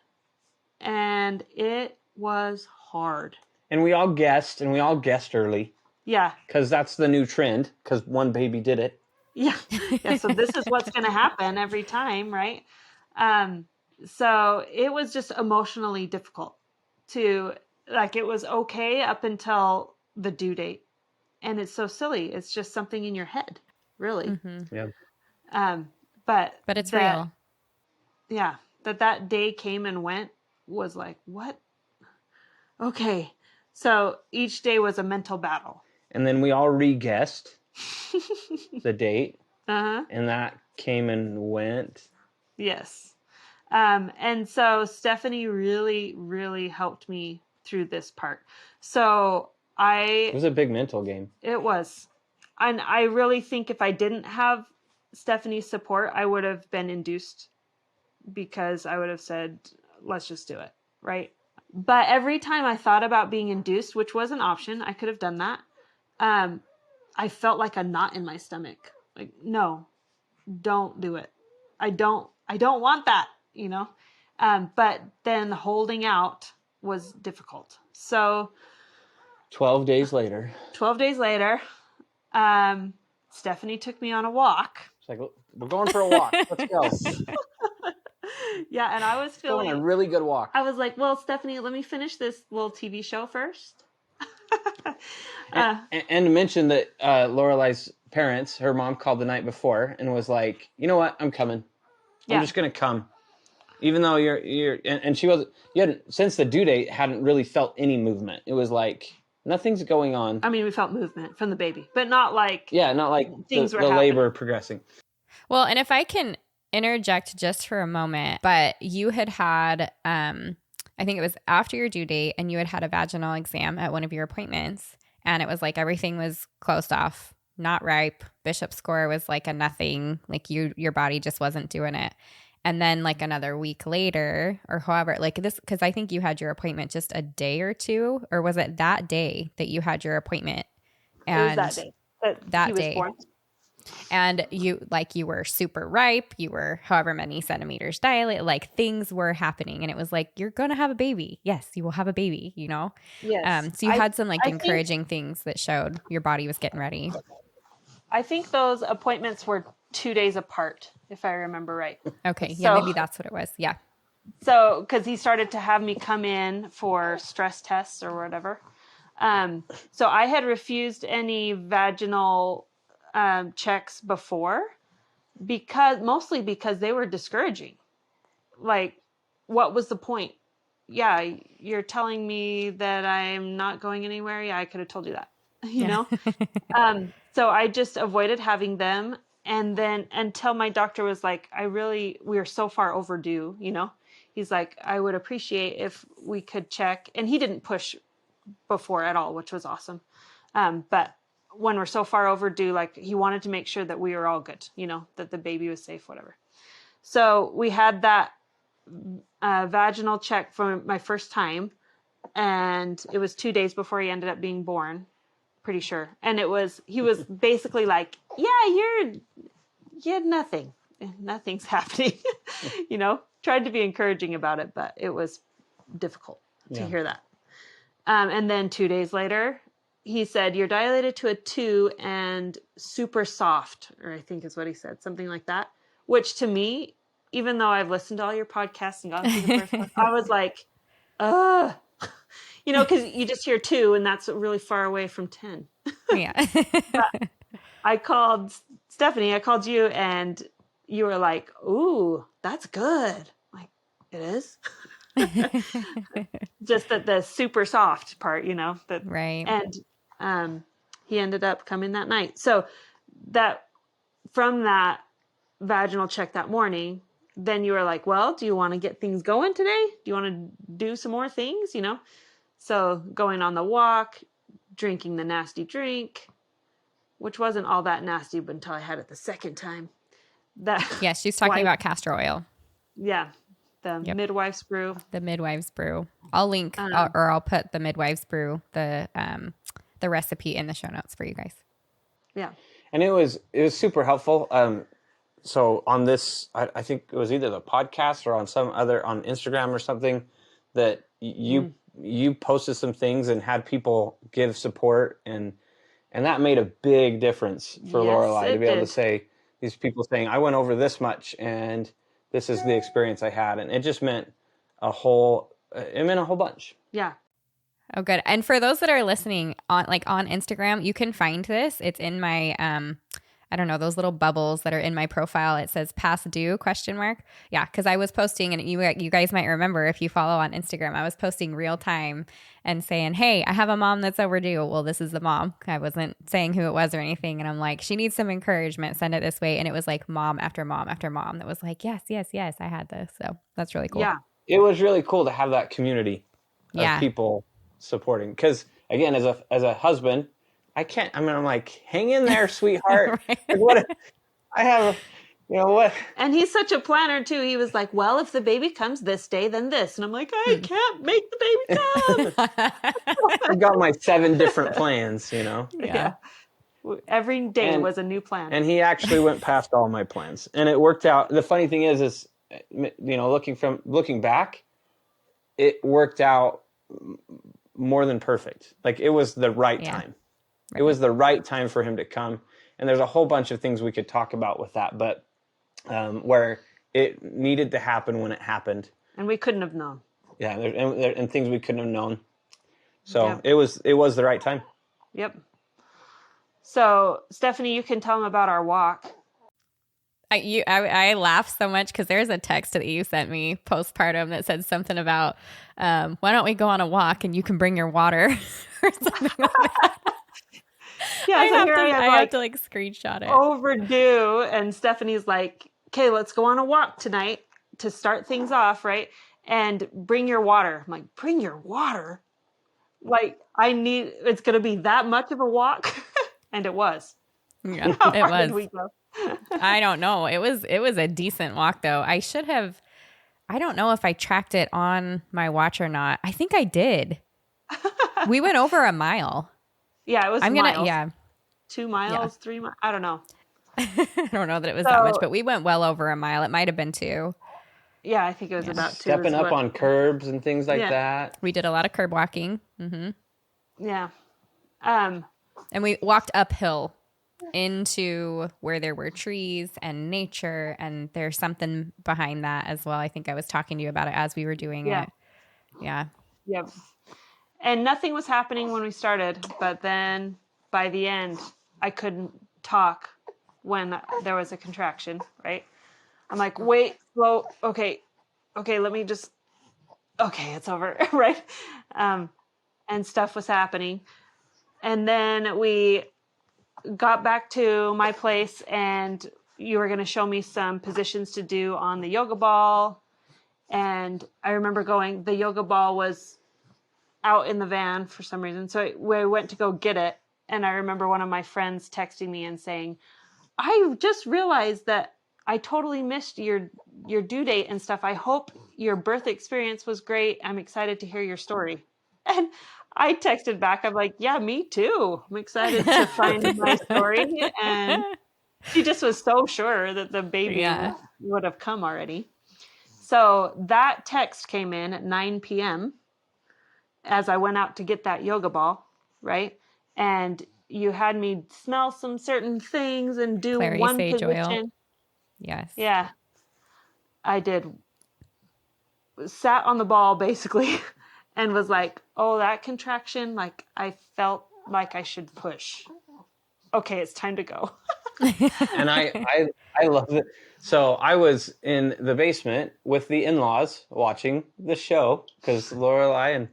And it was hard. And we all guessed early. Yeah. Because that's the new trend, because one baby did it. Yeah. So this is what's going to happen every time, right? So it was just emotionally difficult to, like, it was okay up until the due date. And it's so silly. It's just something in your head, really. Mm-hmm. Yeah. But it's real. Yeah. That day came and went was like, what? Okay. So each day was a mental battle. And then we all re-guessed the date. Uh-huh. And that came and went. Yes. And so Stephanie really, really helped me through this part. So it was a big mental game. It was. And I really think if I didn't have Stephanie's support, I would have been induced, because I would have said, let's just do it. Right. But every time I thought about being induced, which was an option, I could have done that. I felt like a knot in my stomach. Like, no, don't do it. I don't want that, but then holding out was difficult. So 12 days later, Stephanie took me on a walk. She's like, we're going for a walk. Let's go. Yeah, and I was feeling a really good walk. I was like, well, Stephanie, let me finish this little TV show first. And to mention that Lorelei's parents, her mom called the night before and was like, you know what, I'm coming. I'm just going to come. Even though and she wasn't, since the due date, hadn't really felt any movement. It was like, nothing's going on. I mean, we felt movement from the baby, but not like... Yeah, not like things were the labor progressing. Well, and if I can interject just for a moment, but you had, I think it was after your due date, and you had a vaginal exam at one of your appointments, and it was like everything was closed off, not ripe. Bishop's score was like a nothing, like your body just wasn't doing it. And then like another week later or however, like this, because I think you had your appointment just a day or two, or was it that day that you had your appointment? And it was that day that he was born. And you were super ripe. You were however many centimeters dilated, like things were happening. And it was like, you're going to have a baby. Yes, you will have a baby, you know? Yes. So you had some like encouraging things that showed your body was getting ready. I think those appointments were 2 days apart, if I remember right. Okay. Yeah, maybe that's what it was. Yeah. So, because he started to have me come in for stress tests or whatever. So I had refused any vaginal checks before mostly because they were discouraging. Like, what was the point? Yeah, you're telling me that I'm not going anywhere. Yeah, I could have told you that, you know? So I just avoided having them. And then until my doctor was like, we are so far overdue, you know? He's like, I would appreciate if we could check. And he didn't push before at all, which was awesome. But when we're so far overdue, like he wanted to make sure that we were all good, you know, that the baby was safe, whatever. So we had that vaginal check for my first time, and it was 2 days before he ended up being born, pretty sure. And he was basically like, yeah, you had nothing's happening, you know, tried to be encouraging about it, but it was difficult to hear that. And then 2 days later, he said, you're dilated to a 2 and super soft, or I think is what he said, something like that, which to me, even though I've listened to all your podcasts and gone through the first one, I was like, you know, because you just hear 2 and that's really far away from 10. Yeah. I called Stephanie, I called you, and you were like, ooh, that's good. I'm like, it is? Just the super soft part, you know, right. And he ended up coming that night. So that from that vaginal check that morning, then you were like, well, do you want to get things going today? Do you want to do some more things, you know? So going on the walk, drinking the nasty drink, which wasn't all that nasty but until I had it the second time. Yeah, she's talking about castor oil. Yeah. The midwife's brew. The midwife's brew. I'll link or I'll put the midwife's brew, the recipe in the show notes for you guys. Yeah. And it was super helpful. So on this, I think it was either the podcast or on on Instagram or something, that you posted some things and had people give support, and that made a big difference for Lorelei to be able to say, these people saying, I went over this much and this is the experience I had. And it just meant a whole bunch. Yeah. Oh, good. And for those that are listening on Instagram, you can find this. It's in my, I don't know, those little bubbles that are in my profile. It says past due ? Yeah. Cause I was posting, and you guys might remember if you follow on Instagram, I was posting real time and saying, hey, I have a mom that's overdue. Well, this is the mom. I wasn't saying who it was or anything. And I'm like, she needs some encouragement. Send it this way. And it was like mom after mom after mom that was like, yes, I had this. So that's really cool. Yeah. It was really cool to have that community of people supporting. Because again, as a husband, I'm like, hang in there, sweetheart. Right. Like, what I have, you know what? And he's such a planner too. He was like, well, if the baby comes this day, then this. And I'm like, I can't make the baby come. I've got my 7 different plans, you know? Yeah. Every day was a new plan. And he actually went past all my plans. And it worked out. The funny thing is, you know, looking back, it worked out more than perfect. Like, it was the right time. Right. It was the right time for him to come. And there's a whole bunch of things we could talk about with that, but where it needed to happen when it happened. And we couldn't have known. Yeah, and things we couldn't have known. So it was the right time. Yep. So, Stephanie, you can tell them about our walk. I laughed so much because there's a text that you sent me postpartum that said something about, why don't we go on a walk and you can bring your water or something like that. Yeah, I have to screenshot it. Overdue. And Stephanie's like, okay, let's go on a walk tonight to start things off, right? And bring your water. I'm like, bring your water? Like, it's going to be that much of a walk? And it was. Yeah, it was. We go? I don't know. It was a decent walk though. I don't know if I tracked it on my watch or not. I think I did. We went over a mile. Yeah, it was miles. Yeah. 2 miles, 3 miles. I don't know. I don't know that it was that much, but we went well over a mile. It might have been 2. Yeah, I think it was about 2. Stepping up on curbs and things like that. We did a lot of curb walking. Mm-hmm. Yeah. And we walked uphill into where there were trees and nature, and there's something behind that as well. I think I was talking to you about it as we were doing it. Yeah. Yep. And nothing was happening when we started, but then by the end, I couldn't talk when there was a contraction, right? I'm like, wait, slow, okay, let me just, it's over, right? And stuff was happening. And then we got back to my place, and you were going to show me some positions to do on the yoga ball. And I remember the yoga ball was out in the van for some reason. So we went to go get it. And I remember one of my friends texting me and saying, I just realized that I totally missed your due date and stuff. I hope your birth experience was great. I'm excited to hear your story. And I texted back, I'm like, yeah, me too. I'm excited to find my story. And she just was so sure that the baby would have come already. So that text came in at 9 p.m. as I went out to get that yoga ball, right? And you had me smell some certain things and do Clary one sage position. Oil. Yes. Yeah. I did. Sat on the ball basically and was like, oh, that contraction, like I felt like I should push. Okay, it's time to go. And I love it. So I was in the basement with the in-laws watching the show because Lorelei and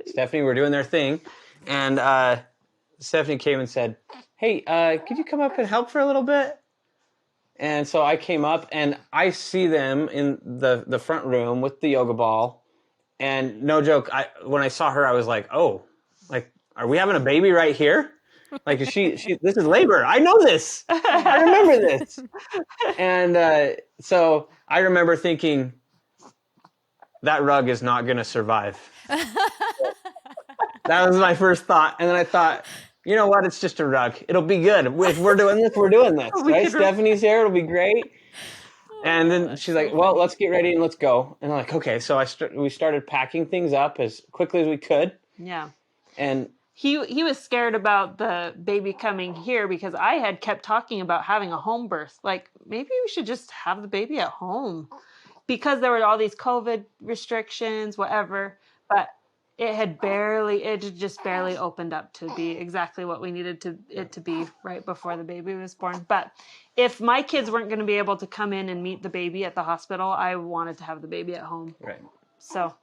Stephanie were doing their thing. And Stephanie came and said, hey, could you come up and help for a little bit? And so I came up, and I see them in the front room with the yoga ball. And no joke, when I saw her, I was like, oh, like, are we having a baby right here? Like, this is labor. I know this. I remember this. And so I remember thinking, that rug is not going to survive. That was my first thought. And then I thought, you know what? It's just a rug. It'll be good. If we're doing this, we're doing this. Right? Stephanie's here. It'll be great. And then she's like, well, let's get ready and let's go. And I'm like, okay. So we started packing things up as quickly as we could. Yeah. And he was scared about the baby coming here because I had kept talking about having a home birth. Like, maybe we should just have the baby at home because there were all these COVID restrictions, whatever. But it just barely opened up to be exactly what we needed it to be right before the baby was born. But if my kids weren't going to be able to come in and meet the baby at the hospital, I wanted to have the baby at home. Right. So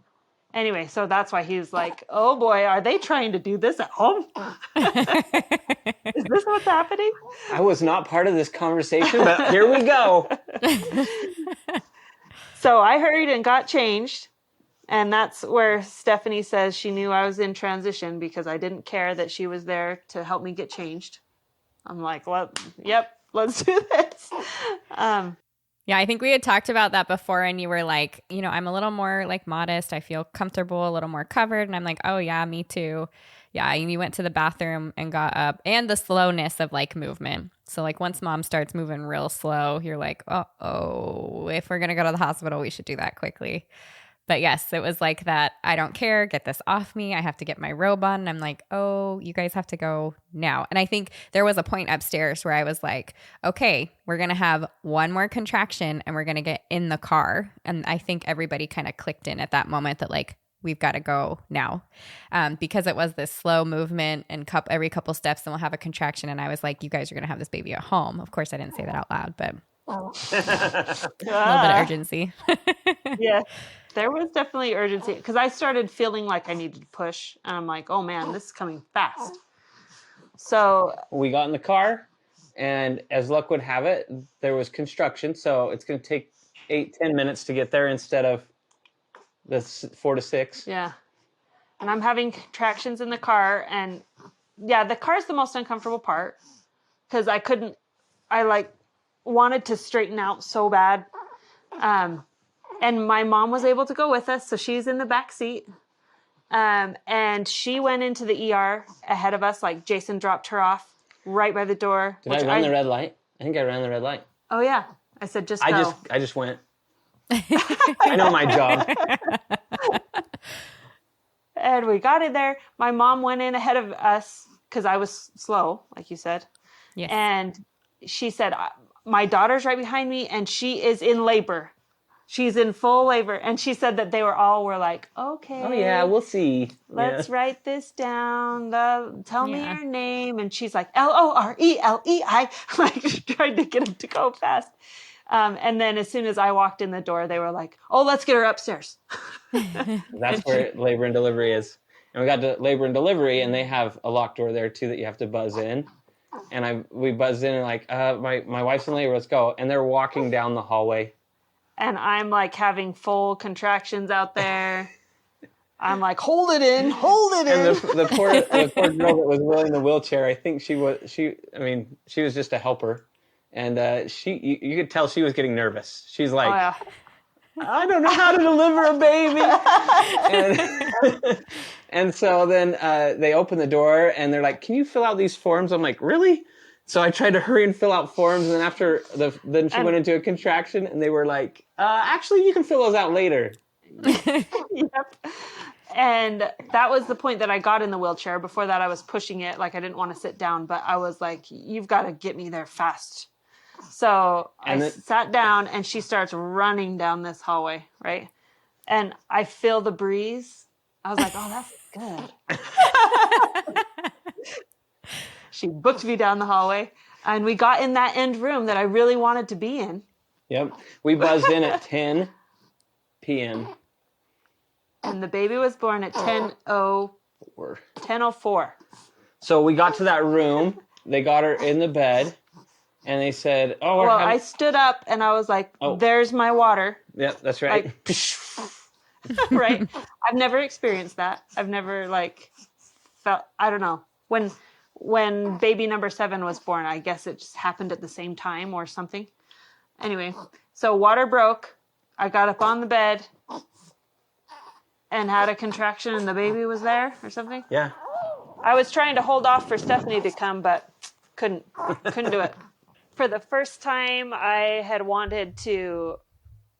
anyway, so that's why he's like, oh boy, are they trying to do this at home? Is this what's happening? I was not part of this conversation, but here we go. So I hurried and got changed. And that's where Stephanie says she knew I was in transition because I didn't care that she was there to help me get changed. I'm like, yep, let's do this. Yeah, I think we had talked about that before, and you were like, I'm a little more like modest. I feel comfortable, a little more covered. And I'm like, oh yeah, me too. Yeah, and you went to the bathroom and got up, and the slowness of like movement. So like once mom starts moving real slow, you're like, uh-oh, if we're going to go to the hospital, we should do that quickly. But yes, it was like that. I don't care. Get this off me. I have to get my robe on. And I'm like, oh, you guys have to go now. And I think there was a point upstairs where I was like, okay, we're going to have one more contraction and we're going to get in the car. And I think everybody kind of clicked in at that moment that like, we've got to go now because it was this slow movement and every couple steps and we'll have a contraction. And I was like, you guys are going to have this baby at home. Of course, I didn't say that out loud, but a little bit of urgency. Yeah. There was definitely urgency because I started feeling like I needed to push. And I'm like, oh man, this is coming fast. So we got in the car, and as luck would have it, there was construction. So it's going to take 8-10 minutes to get there instead of the 4 to 6. Yeah. And I'm having contractions in the car. And yeah, the car is the most uncomfortable part because I wanted to straighten out so bad. And my mom was able to go with us. So she's in the back seat. And she went into the ER ahead of us. Like Jason dropped her off right by the door. Did I run the red light? I think I ran the red light. Oh yeah. I said, just go. I just went. I know my job. And we got in there. My mom went in ahead of us because I was slow, like you said. Yes. And she said, my daughter's right behind me and she is in labor. She's in full labor. And she said that they were like, okay. Oh yeah, we'll see. Let's write this down. Tell me your name. And she's like, Lorelei. Like trying to get him to go fast. And then as soon as I walked in the door, they were like, oh, let's get her upstairs. That's where labor and delivery is. And we got to labor and delivery, and they have a locked door there, too, that you have to buzz in. And we buzzed in and like, my wife's in labor, let's go. And they're walking down the hallway. And I'm like having full contractions out there. I'm like, hold it in. And the poor girl that was wheeling the wheelchair, I think she was just a helper. And you could tell she was getting nervous. She's like, I don't know how to deliver a baby. And so then they open the door and they're like, can you fill out these forms? I'm like, really? So I tried to hurry and fill out forms. And then after then she went into a contraction and they were like, actually, you can fill those out later. Yep. And that was the point that I got in the wheelchair. Before that, I was pushing it. Like I didn't want to sit down, but I was like, you've got to get me there fast. So I sat down and she starts running down this hallway, right? And I feel the breeze. I was like, oh, that's good. She booked me down the hallway and we got in that end room that I really wanted to be in. Yep. We buzzed in at 10 p.m. And the baby was born at 10:04. So we got to that room. They got her in the bed. And they said, I stood up and I was like, there's my water. Yeah, that's right. Like, right. I've never experienced that. I've never felt, I don't know. When baby number 7 was born, I guess it just happened at the same time or something. Anyway, so water broke. I got up on the bed and had a contraction and the baby was there or something. Yeah. I was trying to hold off for Stephanie to come, but couldn't do it. For the first time, I had wanted to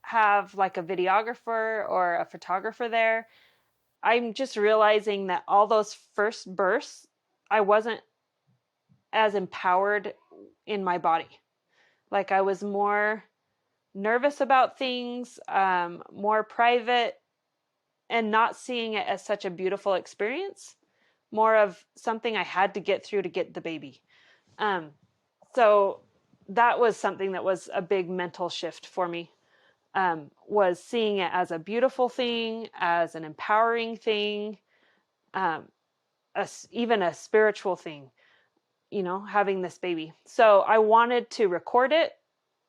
have like a videographer or a photographer there. I'm just realizing that all those first births, I wasn't as empowered in my body. Like I was more nervous about things, more private, and not seeing it as such a beautiful experience, more of something I had to get through to get the baby. So that was something that was a big mental shift for me, was seeing it as a beautiful thing, as an empowering thing, even a spiritual thing, having this baby. So I wanted to record it,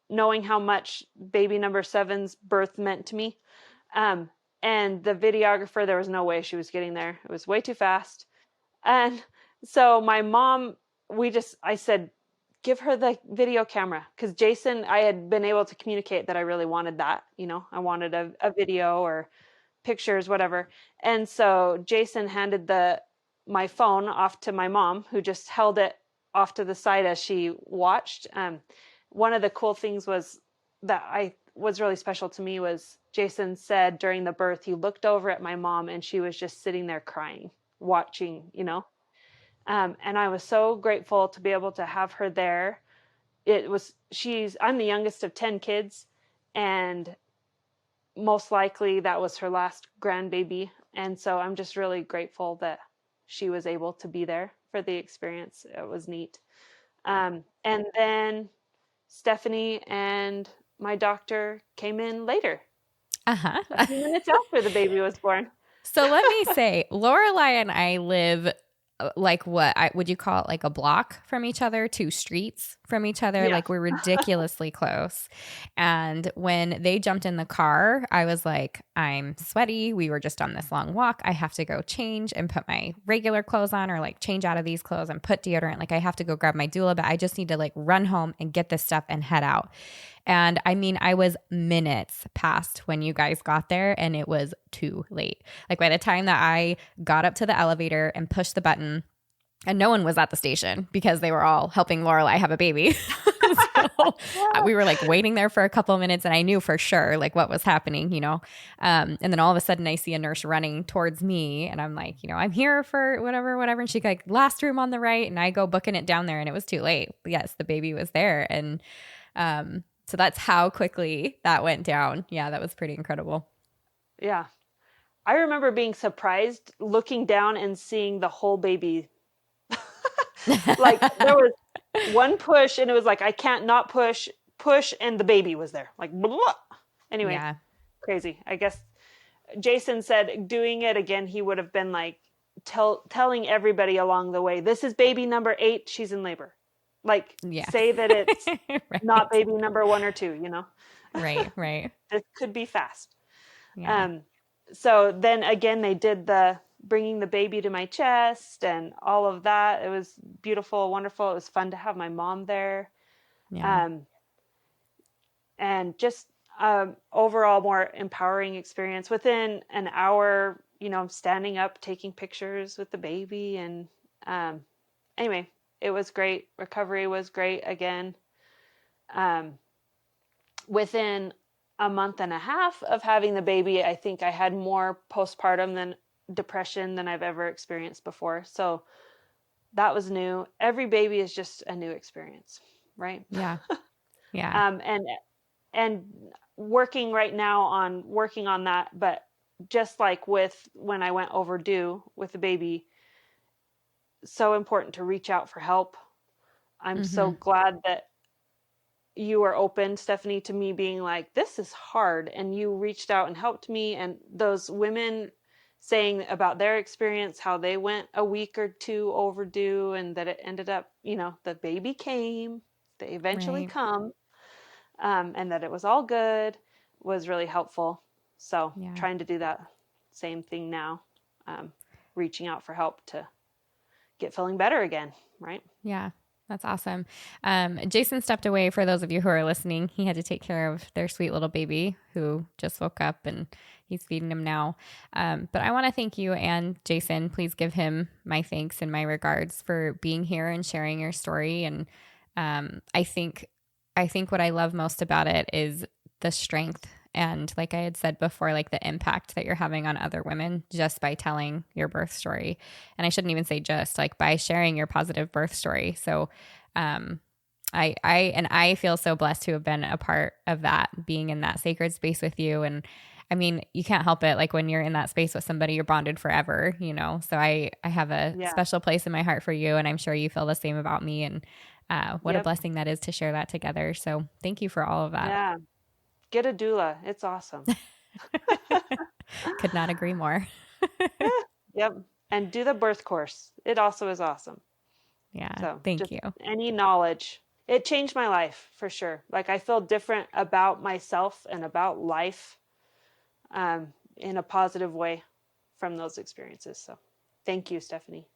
knowing how much baby number 7's birth meant to me. And the videographer, there was no way she was getting there. It was way too fast. And so my mom, I said, give her the video camera. Because Jason, I had been able to communicate that I really wanted that. I wanted a video or pictures, whatever. And so Jason handed my phone off to my mom, who just held it off to the side as she watched. One of the cool things was was really special to me was Jason said during the birth, he looked over at my mom and she was just sitting there crying, watching, and I was so grateful to be able to have her there. I'm the youngest of 10 kids, and most likely that was her last grandbaby. And so I'm just really grateful that she was able to be there for the experience. It was neat. And then Stephanie and my doctor came in later. A few minutes after the baby was born. So let me say, Lorelei and I live like what would you call it, like a block from each other, 2 streets from each other. Yeah. Like we're ridiculously close. And when they jumped in the car, I was like, I'm sweaty. We were just on this long walk. I have to go change and put my regular clothes on, or like change out of these clothes and put deodorant. Like I have to go grab my doula, but I just need to like run home and get this stuff and head out. And I mean, I was minutes past when you guys got there, and it was too late. Like by the time that I got up to the elevator and pushed the button, and no one was at the station because they were all helping Lorelei have a baby. So we were like waiting there for a couple of minutes, and I knew for sure like what was happening, you know. And then all of a sudden I see a nurse running towards me, and I'm like, you know, I'm here for whatever. And she like, last room on the right, and I go booking it down there, and it was too late. Yes, the baby was there. And so that's how quickly that went down. Yeah, that was pretty incredible. Yeah. I remember being surprised looking down and seeing the whole baby. Like there was one push, and it was like, I can't not push, and the baby was there. Like, blah. Anyway, yeah. Crazy. I guess Jason said doing it again, he would have been like telling everybody along the way, this is baby number 8. She's in labor. Like, say that it's right. Not baby number 1 or 2, you know? Right. It could be fast. Yeah. So then again, they did the bringing the baby to my chest and all of that. It was beautiful, wonderful. It was fun to have my mom there. Yeah. And just overall more empowering experience. Within an hour, you know, standing up, taking pictures with the baby. And anyway, it was great. Recovery was great again. Within a month and a half of having the baby, I think I had more postpartum depression than I've ever experienced before. So that was new. Every baby is just a new experience, right? Yeah. Yeah. And working right now on working on that, but just like with when I went overdue with the baby, so important to reach out for help. I'm so glad that you were open, Stephanie, to me being like, this is hard. And you reached out and helped me. And those women saying about their experience, how they went a week or 2 overdue, and that it ended up, you know, the baby came, they eventually come, and that it was all good, was really helpful. So trying to do that same thing now, reaching out for help to get feeling better again. Right. Yeah. That's awesome. Jason stepped away, for those of you who are listening. He had to take care of their sweet little baby who just woke up, and he's feeding him now. But I want to thank you and Jason. Please give him my thanks and my regards for being here and sharing your story. And I think what I love most about it is the strength. And like I had said before, like the impact that you're having on other women just by telling your birth story. And I shouldn't even say just, like by sharing your positive birth story. So I feel so blessed to have been a part of that, being in that sacred space with you. And I mean, you can't help it. Like when you're in that space with somebody, you're bonded forever, you know? So I have a special place in my heart for you, and I'm sure you feel the same about me. And what a blessing that is to share that together. So thank you for all of that. Yeah. Get a doula. It's awesome. Could not agree more. Yep. And do the birth course. It also is awesome. Yeah. So thank you. Any knowledge. It changed my life for sure. Like I feel different about myself and about life in a positive way from those experiences. So thank you, Stephanie.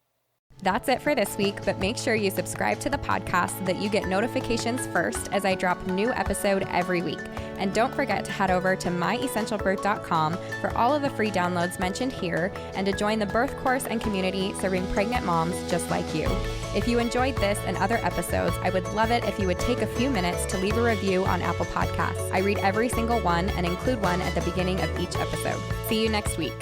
That's it for this week, but make sure you subscribe to the podcast so that you get notifications first as I drop a new episode every week. And don't forget to head over to myessentialbirth.com for all of the free downloads mentioned here, and to join the birth course and community serving pregnant moms just like you. If you enjoyed this and other episodes, I would love it if you would take a few minutes to leave a review on Apple Podcasts. I read every single one and include one at the beginning of each episode. See you next week.